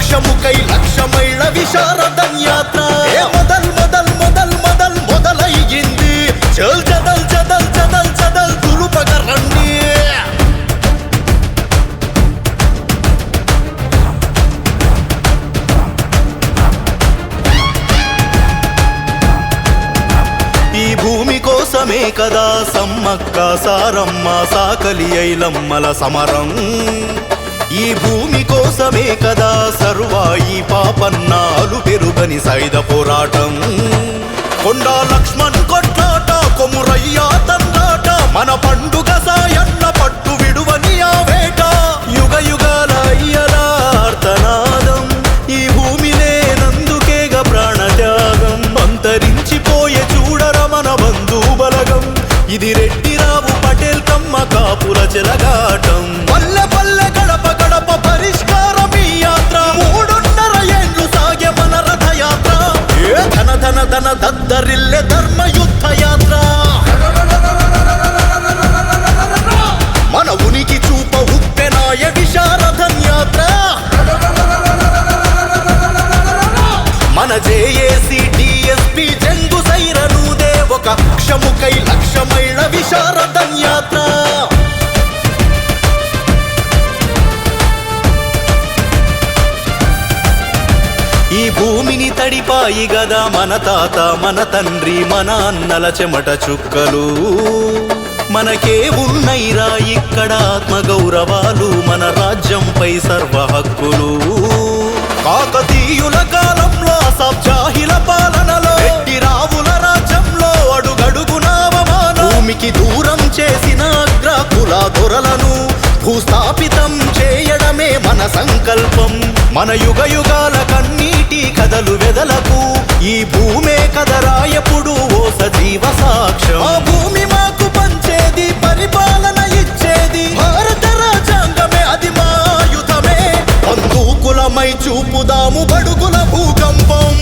క్షముకై లక్షమైళ్ళ విశారదం యాత్ర మొదలయ్యింది చల్ చదల్ చదల్ చదల్ చదల్ తులుపగ రండి. ఈ భూమి కోసమే కదా సమ్మక్క సారమ్మ సాకలి ఐలమ్మల సమరం. ఈ భూమి కోసమే కదా సర్వాయి పాపన్నాలు పెరుగని సైద పోరాటం. కొండా లక్ష్మణ్ కొట్లాట కొమురయ్య తండాట మన పండుగ సాయన్న పట్టు విడువని ఆ వేట. యుగ యుగాల అయ్యలార్తనాదం ఈ భూమి లేనందుకేగ ప్రాణత్యాగం. అంతరించిపోయే చూడర మన బంధు బలగం. ఇది రెడ్డిరావు పటేల్ కమ్మ కాపుల చెలగాటం. పల్లె పల్లె గడప గడప పరిష్కారం ఈ యాత్ర. 3.5 ఏండ్లు సాగే మన రథయాత్ర. ధన ధన ధన దద్దరిల్లె ధర్మయుద్ధ యాత్ర. మన ఉనికి చూప ఉప్పెనాయ విశారదం యాత్ర. మన జేఏసీ డిఎస్పీ జంగు సైరనుదే ఒక క్షముకై లక్షమైళ్ళ విశారదం యాత్ర. ఈ భూమిని తడిపాయి గదా మన తాత మన తండ్రి మన అన్నల చెమట చుక్కలు. మనకే ఉన్నైరా ఇక్కడ ఆత్మగౌరవాలు మన రాజ్యంపై సర్వ హక్కులు. కాకతీయుల కాలంలో సబ్జాహిల పాలనలో రెడ్డిరావుల రాజ్యంలో అడుగడుగున అవమానం. భూమికి దూరం చేసిన అగ్రకుల దొరలను భూస్థాపితం చేయడమే మన సంకల్పం. మన యుగ యుగాల కన్నీటి కథలు వెదలకు ఈ భూమే కదరాయపుడు ఓ సజీవ సాక్ష్యం. ఆ భూమి మాకు పంచేది పరిపాలన ఇచ్చేది భారత రాజ్యాంగమే అది మా ఆయుధమే. బంధుకులమై చూపుదాము బడుగుల భూకంపం.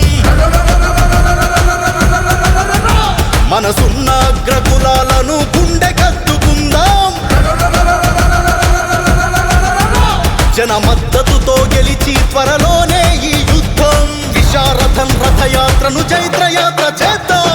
మనసున్న అగ్రకులాలను గుండె కత్తుకుందాం. జన మద్దతుతో గెలిచి త్వరలోనే ఈ యుద్ధం విశారదం రథయాత్రను చైత్రయాత్ర చేద్దాం.